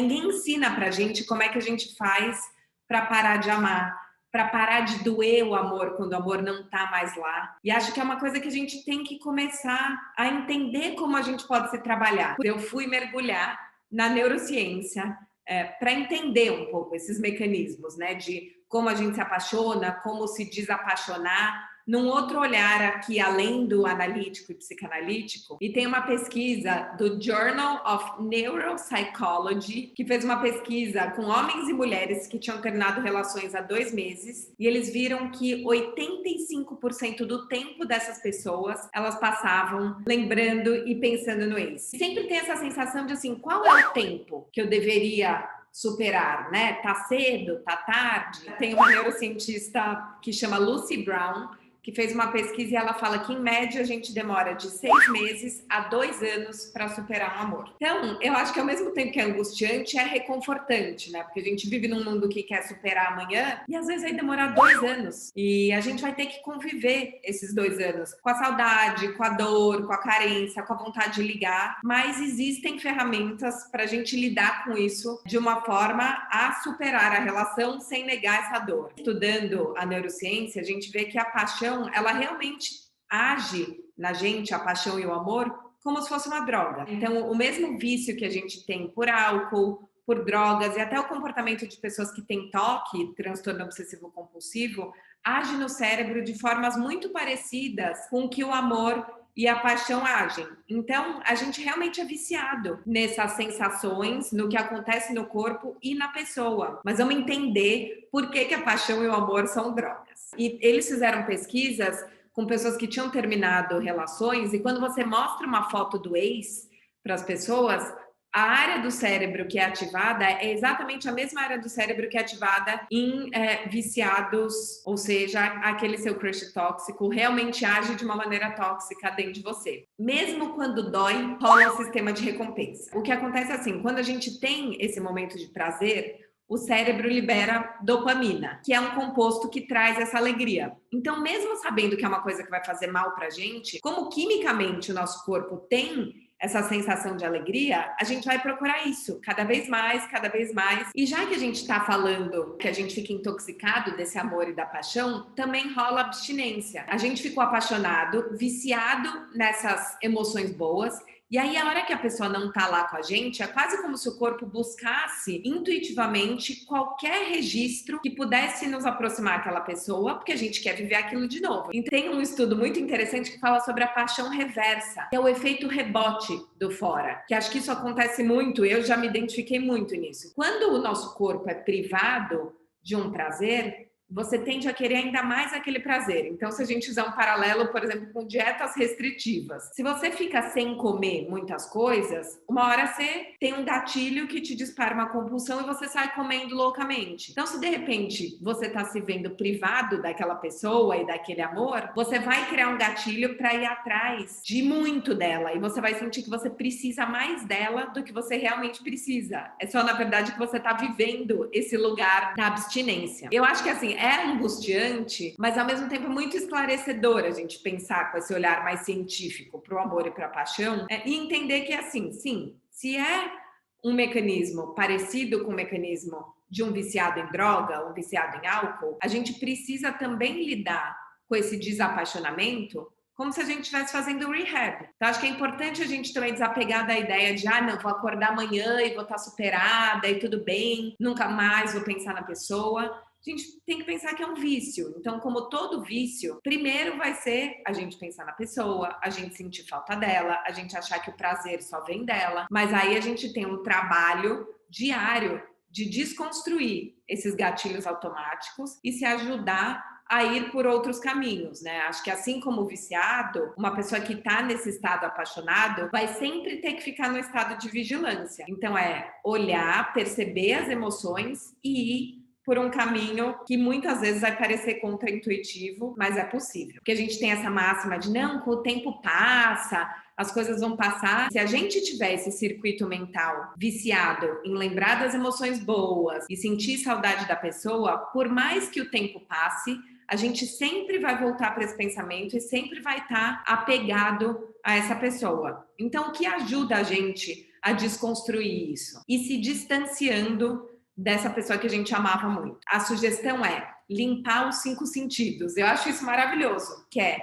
Ninguém ensina pra gente como é que a gente faz para parar de amar, para parar de doer o amor quando o amor não está mais lá. E acho que é uma coisa que a gente tem que começar a entender como a gente pode se trabalhar. Eu fui mergulhar na neurociência para entender um pouco esses mecanismos, né, de como a gente se apaixona, como se desapaixonar, num outro olhar aqui, além do analítico e psicanalítico. E tem uma pesquisa do Journal of Neuropsychology, que fez uma pesquisa com homens e mulheres que tinham terminado relações há 2 meses, e eles viram que 85% do tempo dessas pessoas, elas passavam lembrando e pensando no ex. Sempre tem essa sensação de assim, qual é o tempo que eu deveria superar, né? Tá cedo, tá tarde. Tem uma neurocientista que chama Lucy Brown, que fez uma pesquisa e ela fala que, em média, a gente demora de 6 meses a 2 anos para superar um amor. Então, eu acho que ao mesmo tempo que é angustiante, é reconfortante, né? Porque a gente vive num mundo que quer superar amanhã e às vezes vai demorar 2 anos. E a gente vai ter que conviver esses 2 anos com a saudade, com a dor, com a carência, com a vontade de ligar. Mas existem ferramentas para a gente lidar com isso de uma forma a superar a relação sem negar essa dor. Estudando a neurociência, a gente vê que a paixão, ela realmente age na gente, a paixão e o amor, como se fosse uma droga. Então, o mesmo vício que a gente tem por álcool, por drogas e até o comportamento de pessoas que têm TOC, transtorno obsessivo compulsivo, age no cérebro de formas muito parecidas com que o amor e a paixão agem. Então, a gente realmente é viciado nessas sensações, no que acontece no corpo e na pessoa. Mas vamos entender por que a paixão e o amor são drogas. E eles fizeram pesquisas com pessoas que tinham terminado relações, e quando você mostra uma foto do ex para as pessoas, a área do cérebro que é ativada é exatamente a mesma área do cérebro que é ativada em viciados, ou seja, aquele seu crush tóxico realmente age de uma maneira tóxica dentro de você. Mesmo quando dói, rola o sistema de recompensa. O que acontece é assim, quando a gente tem esse momento de prazer, o cérebro libera dopamina, que é um composto que traz essa alegria. Então, mesmo sabendo que é uma coisa que vai fazer mal pra gente, como quimicamente o nosso corpo tem essa sensação de alegria, a gente vai procurar isso cada vez mais, cada vez mais. E já que a gente está falando que a gente fica intoxicado desse amor e da paixão, também rola abstinência. A gente ficou apaixonado, viciado nessas emoções boas, e aí, a hora que a pessoa não tá lá com a gente, é quase como se o corpo buscasse intuitivamente qualquer registro que pudesse nos aproximar daquela pessoa, porque a gente quer viver aquilo de novo. E tem um estudo muito interessante que fala sobre a paixão reversa, que é o efeito rebote do fora, que acho que isso acontece muito, eu já me identifiquei muito nisso. Quando o nosso corpo é privado de um prazer, você tende a querer ainda mais aquele prazer. Então, se a gente usar um paralelo, por exemplo, com dietas restritivas, se você fica sem comer muitas coisas, uma hora você tem um gatilho que te dispara uma compulsão e você sai comendo loucamente. Então, se de repente você está se vendo privado daquela pessoa e daquele amor, você vai criar um gatilho para ir atrás de muito dela e você vai sentir que você precisa mais dela do que você realmente precisa. É só, na verdade, que você está vivendo esse lugar da abstinência. Eu acho que, assim, é angustiante, mas ao mesmo tempo muito esclarecedor a gente pensar com esse olhar mais científico para o amor e para a paixão, e entender que, assim, sim, se é um mecanismo parecido com o mecanismo de um viciado em droga, um viciado em álcool, a gente precisa também lidar com esse desapaixonamento como se a gente estivesse fazendo rehab. Então, acho que é importante a gente também desapegar da ideia de, não, vou acordar amanhã e vou estar superada e tudo bem, nunca mais vou pensar na pessoa. A gente tem que pensar que é um vício. Então, como todo vício, primeiro vai ser a gente pensar na pessoa, a gente sentir falta dela, a gente achar que o prazer só vem dela, mas aí a gente tem um trabalho diário de desconstruir esses gatilhos automáticos e se ajudar a ir por outros caminhos, né? Acho que assim como o viciado, uma pessoa que está nesse estado apaixonado vai sempre ter que ficar no estado de vigilância. Então é olhar, perceber as emoções e ir por um caminho que muitas vezes vai parecer contraintuitivo, mas é possível. Porque a gente tem essa máxima de não, com o tempo passa, as coisas vão passar. Se a gente tiver esse circuito mental viciado em lembrar das emoções boas e sentir saudade da pessoa, por mais que o tempo passe, a gente sempre vai voltar para esse pensamento e sempre vai estar apegado a essa pessoa. Então, o que ajuda a gente a desconstruir isso e se distanciando dessa pessoa que a gente amava muito. A sugestão é limpar os 5 sentidos. Eu acho isso maravilhoso, que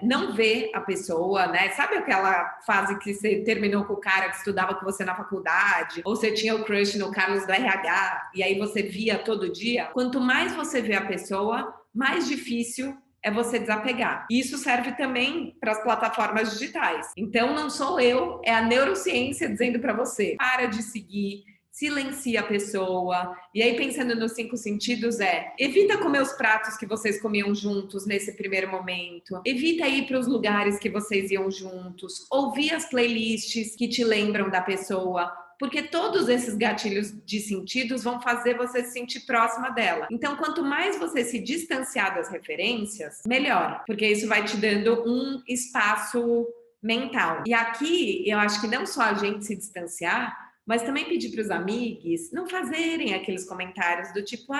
não ver a pessoa, né? Sabe aquela fase que você terminou com o cara que estudava com você na faculdade? Ou você tinha o crush no Carlos do RH e aí você via todo dia? Quanto mais você vê a pessoa, mais difícil é você desapegar. E isso serve também para as plataformas digitais. Então, não sou eu, é a neurociência dizendo para você: para de seguir, silencia a pessoa. E aí, pensando nos 5 sentidos, evita comer os pratos que vocês comiam juntos nesse primeiro momento. Evita ir para os lugares que vocês iam juntos. Ouvir as playlists que te lembram da pessoa. Porque todos esses gatilhos de sentidos vão fazer você se sentir próxima dela. Então, quanto mais você se distanciar das referências, melhor. Porque isso vai te dando um espaço mental. E aqui, eu acho que não só a gente se distanciar, mas também pedir para os amigos não fazerem aqueles comentários do tipo: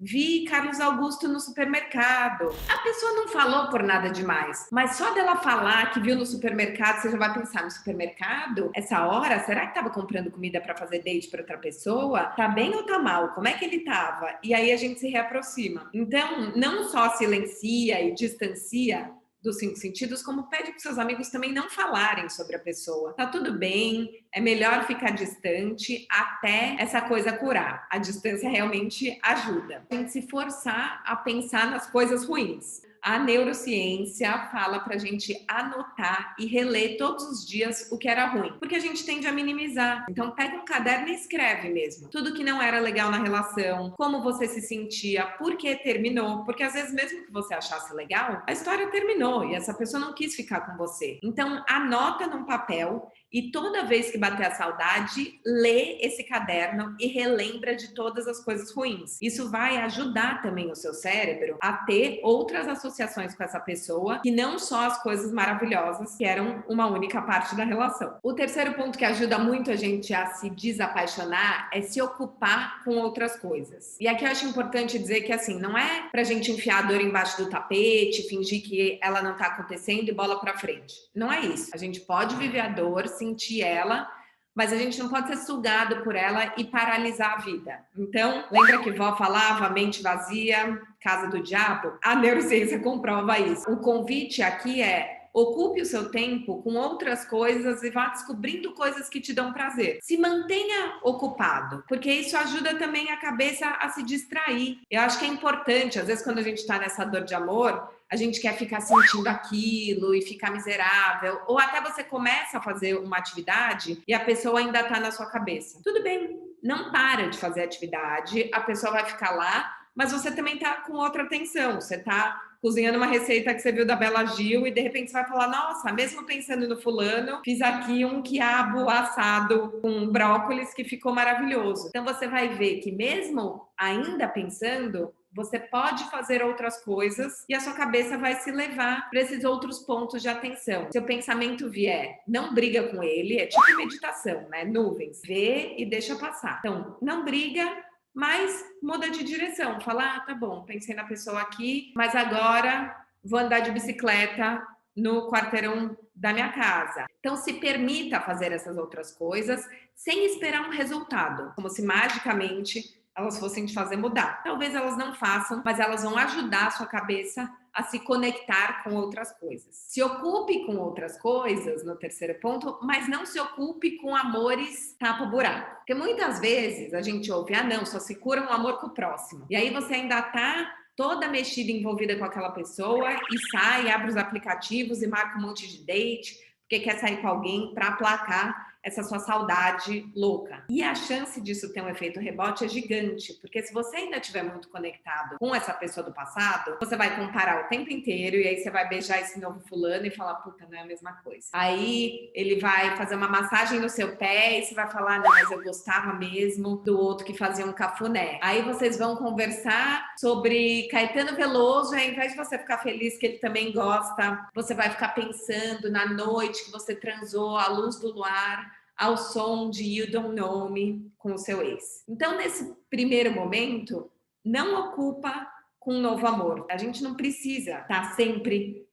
vi Carlos Augusto no supermercado. A pessoa não falou por nada demais, mas só dela falar que viu no supermercado, você já vai pensar: no supermercado? Essa hora? Será que estava comprando comida para fazer date para outra pessoa? Tá bem ou tá mal? Como é que ele tava? E aí a gente se reaproxima. Então, não só silencia e distancia dos 5 sentidos, como pede para seus amigos também não falarem sobre a pessoa. Tá tudo bem, é melhor ficar distante até essa coisa curar. A distância realmente ajuda. Tem que se forçar a pensar nas coisas ruins. A neurociência fala pra gente anotar e reler todos os dias o que era ruim, porque a gente tende a minimizar. Então pega um caderno e escreve mesmo tudo que não era legal na relação, como você se sentia, por que terminou, porque às vezes mesmo que você achasse legal, a história terminou e essa pessoa não quis ficar com você. Então anota num papel e toda vez que bater a saudade, lê esse caderno e relembra de todas as coisas ruins. Isso vai ajudar também o seu cérebro a ter outras associações com essa pessoa, que não só as coisas maravilhosas que eram uma única parte da relação. O terceiro ponto que ajuda muito a gente a se desapaixonar é se ocupar com outras coisas. E aqui eu acho importante dizer que, assim, não é pra gente enfiar a dor embaixo do tapete, fingir que ela não tá acontecendo e bola pra frente. Não é isso. A gente pode viver a dor, sentir ela, mas a gente não pode ser sugado por ela e paralisar a vida. Então, lembra que vó falava, mente vazia, casa do diabo? A neurociência comprova isso. O convite aqui é: ocupe o seu tempo com outras coisas e vá descobrindo coisas que te dão prazer. Se mantenha ocupado, porque isso ajuda também a cabeça a se distrair. Eu acho que é importante, às vezes quando a gente está nessa dor de amor, a gente quer ficar sentindo aquilo e ficar miserável, ou até você começa a fazer uma atividade e a pessoa ainda está na sua cabeça. Tudo bem, não para de fazer a atividade, a pessoa vai ficar lá, mas você também está com outra atenção, você está cozinhando uma receita que você viu da Bela Gil e de repente você vai falar: nossa, mesmo pensando no fulano, fiz aqui um quiabo assado com brócolis que ficou maravilhoso. Então você vai ver que mesmo ainda pensando, você pode fazer outras coisas e a sua cabeça vai se levar para esses outros pontos de atenção. Se o pensamento vier, não briga com ele, é tipo meditação, né? Nuvens, vê e deixa passar. Então, não briga, mas muda de direção. Fala: tá bom, pensei na pessoa aqui, mas agora vou andar de bicicleta no quarteirão da minha casa. Então, se permita fazer essas outras coisas sem esperar um resultado, como se magicamente elas fossem te fazer mudar. Talvez elas não façam, mas elas vão ajudar a sua cabeça a se conectar com outras coisas. Se ocupe com outras coisas, no terceiro ponto, mas não se ocupe com amores tapa-buraco. Porque muitas vezes a gente ouve: não, só se cura um amor com o próximo. E aí você ainda tá toda mexida, envolvida com aquela pessoa e sai, abre os aplicativos e marca um monte de date, porque quer sair com alguém para aplacar essa sua saudade louca. E a chance disso ter um efeito rebote é gigante, porque se você ainda estiver muito conectado com essa pessoa do passado, você vai comparar o tempo inteiro e aí você vai beijar esse novo fulano e falar: puta, não é a mesma coisa. Aí ele vai fazer uma massagem no seu pé e você vai falar: não, mas eu gostava mesmo do outro que fazia um cafuné. Aí vocês vão conversar sobre Caetano Veloso e ao invés de você ficar feliz que ele também gosta, você vai ficar pensando na noite que você transou à luz do luar, ao som de You Don't Know Me com o seu ex. Então, nesse primeiro momento, não ocupa com um novo amor. A gente não precisa estar sempre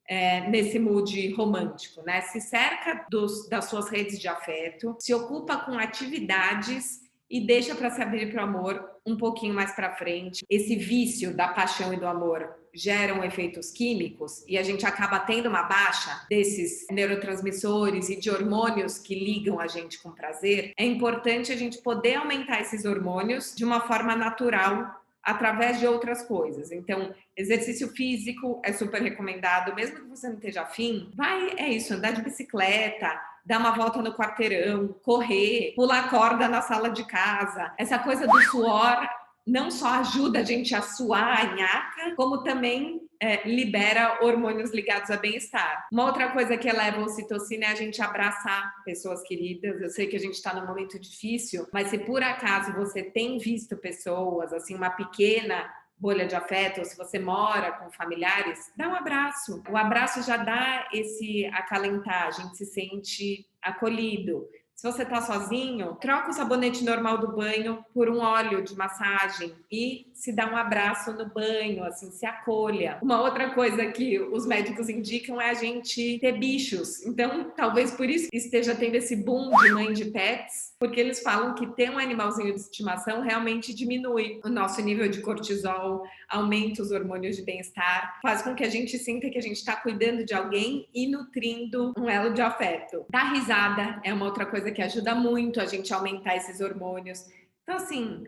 nesse mood romântico, né? Se cerca das suas redes de afeto, se ocupa com atividades e deixa para se abrir para o amor um pouquinho mais para frente. Esse vício da paixão e do amor geram efeitos químicos e a gente acaba tendo uma baixa desses neurotransmissores e de hormônios que ligam a gente com prazer. É importante a gente poder aumentar esses hormônios de uma forma natural através de outras coisas. Então, exercício físico é super recomendado, mesmo que você não esteja afim, é isso, andar de bicicleta, dar uma volta no quarteirão, correr, pular corda na sala de casa. Essa coisa do suor não só ajuda a gente a suar a nhaca, como também libera hormônios ligados a bem-estar. Uma outra coisa que eleva a ocitocina é a gente abraçar pessoas queridas. Eu sei que a gente está num momento difícil, mas se por acaso você tem visto pessoas, assim, uma pequena bolha de afeto, ou se você mora com familiares, dá um abraço. O abraço já dá esse acalentar, a gente se sente acolhido. Se você está sozinho, troca o sabonete normal do banho por um óleo de massagem e se dá um abraço no banho, assim, se acolha. Uma outra coisa que os médicos indicam é a gente ter bichos. Então, talvez por isso esteja tendo esse boom de mãe de pets, porque eles falam que ter um animalzinho de estimação realmente diminui o nosso nível de cortisol, aumenta os hormônios de bem-estar, faz com que a gente sinta que a gente está cuidando de alguém e nutrindo um elo de afeto. Dar risada é uma outra coisa que ajuda muito a gente a aumentar esses hormônios. Então, assim,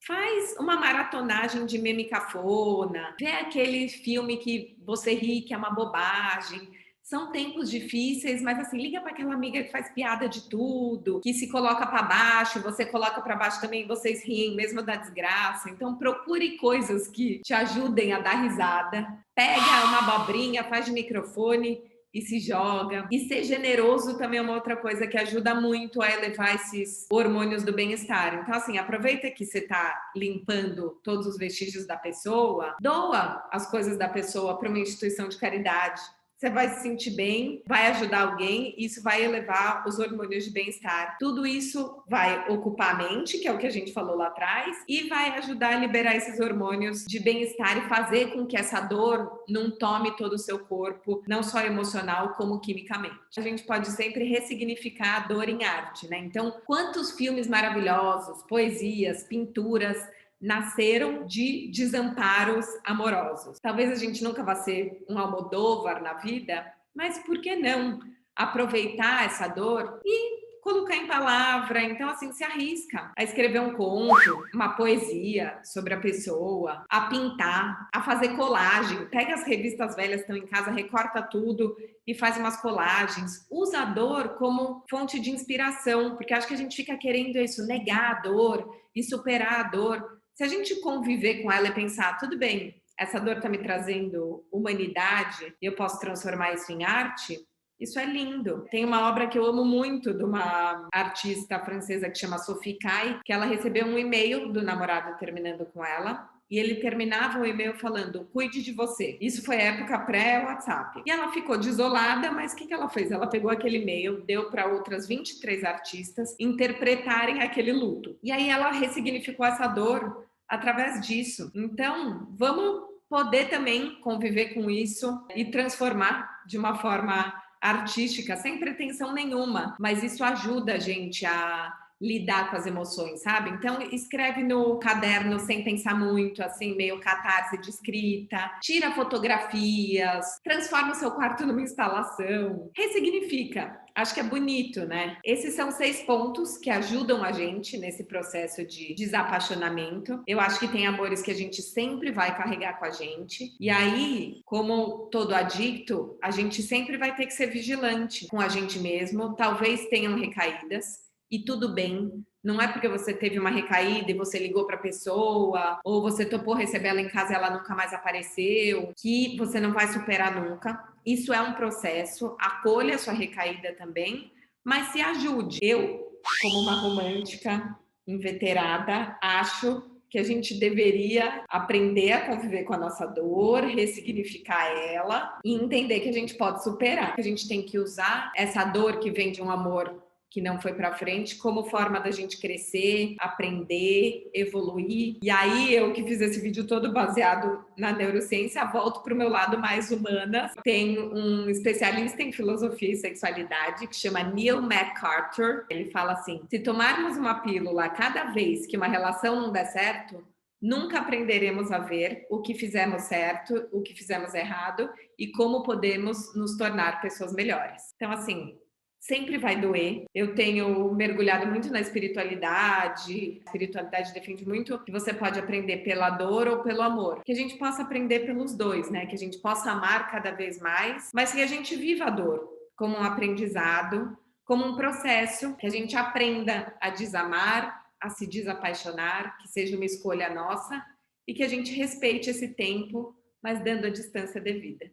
faz uma maratonagem de meme cafona, vê aquele filme que você ri, que é uma bobagem. São tempos difíceis, mas assim, liga para aquela amiga que faz piada de tudo, que se coloca para baixo, você coloca para baixo também, vocês riem mesmo da desgraça. Então procure coisas que te ajudem a dar risada. Pega uma abobrinha, faz de microfone e se joga. E ser generoso também é uma outra coisa que ajuda muito a elevar esses hormônios do bem-estar. Então, assim, aproveita que você está limpando todos os vestígios da pessoa, doa as coisas da pessoa para uma instituição de caridade. Você vai se sentir bem, vai ajudar alguém, isso vai elevar os hormônios de bem-estar. Tudo isso vai ocupar a mente, que é o que a gente falou lá atrás, e vai ajudar a liberar esses hormônios de bem-estar e fazer com que essa dor não tome todo o seu corpo, não só emocional, como quimicamente. A gente pode sempre ressignificar a dor em arte, né? Então, quantos filmes maravilhosos, poesias, pinturas nasceram de desamparos amorosos. Talvez a gente nunca vá ser um Almodóvar na vida, mas por que não aproveitar essa dor e colocar em palavra? Então, assim, se arrisca a escrever um conto, uma poesia sobre a pessoa, a pintar, a fazer colagem. Pega as revistas velhas que estão em casa, recorta tudo e faz umas colagens. Usa a dor como fonte de inspiração, porque acho que a gente fica querendo isso, negar a dor e superar a dor. Se a gente conviver com ela e pensar, tudo bem, essa dor está me trazendo humanidade e eu posso transformar isso em arte, isso é lindo. Tem uma obra que eu amo muito de uma artista francesa que chama Sophie Caille, que ela recebeu um e-mail do namorado terminando com ela, e ele terminava o e-mail falando, cuide de você. Isso foi época pré-WhatsApp. E ela ficou desolada, mas o que ela fez? Ela pegou aquele e-mail, deu para outras 23 artistas interpretarem aquele luto. E aí ela ressignificou essa dor através disso. Então, vamos poder também conviver com isso e transformar de uma forma artística, sem pretensão nenhuma, mas isso ajuda a gente a lidar com as emoções, sabe? Então, escreve no caderno sem pensar muito, assim, meio catarse de escrita, tira fotografias, transforma o seu quarto numa instalação, ressignifica. Acho que é bonito, né? Esses são 6 pontos que ajudam a gente nesse processo de desapaixonamento. Eu acho que tem amores que a gente sempre vai carregar com a gente. E aí, como todo adicto, a gente sempre vai ter que ser vigilante com a gente mesmo. Talvez tenham recaídas. E tudo bem, não é porque você teve uma recaída e você ligou para a pessoa, ou você topou receber ela em casa e ela nunca mais apareceu, que você não vai superar nunca. Isso é um processo, acolha a sua recaída também, mas se ajude. Eu, como uma romântica inveterada, acho que a gente deveria aprender a conviver com a nossa dor, ressignificar ela e entender que a gente pode superar, que a gente tem que usar essa dor que vem de um amor que não foi para frente, como forma da gente crescer, aprender, evoluir. E aí, eu que fiz esse vídeo todo baseado na neurociência, volto para o meu lado mais humana. Tem um especialista em filosofia e sexualidade que chama Neil MacArthur. Ele fala assim: se tomarmos uma pílula cada vez que uma relação não der certo, nunca aprenderemos a ver o que fizemos certo, o que fizemos errado e como podemos nos tornar pessoas melhores. Então, assim, sempre vai doer. Eu tenho mergulhado muito na espiritualidade. A espiritualidade defende muito que você pode aprender pela dor ou pelo amor. Que a gente possa aprender pelos dois, né? Que a gente possa amar cada vez mais, mas que a gente viva a dor como um aprendizado, como um processo, que a gente aprenda a desamar, a se desapaixonar, que seja uma escolha nossa e que a gente respeite esse tempo, mas dando a distância devida.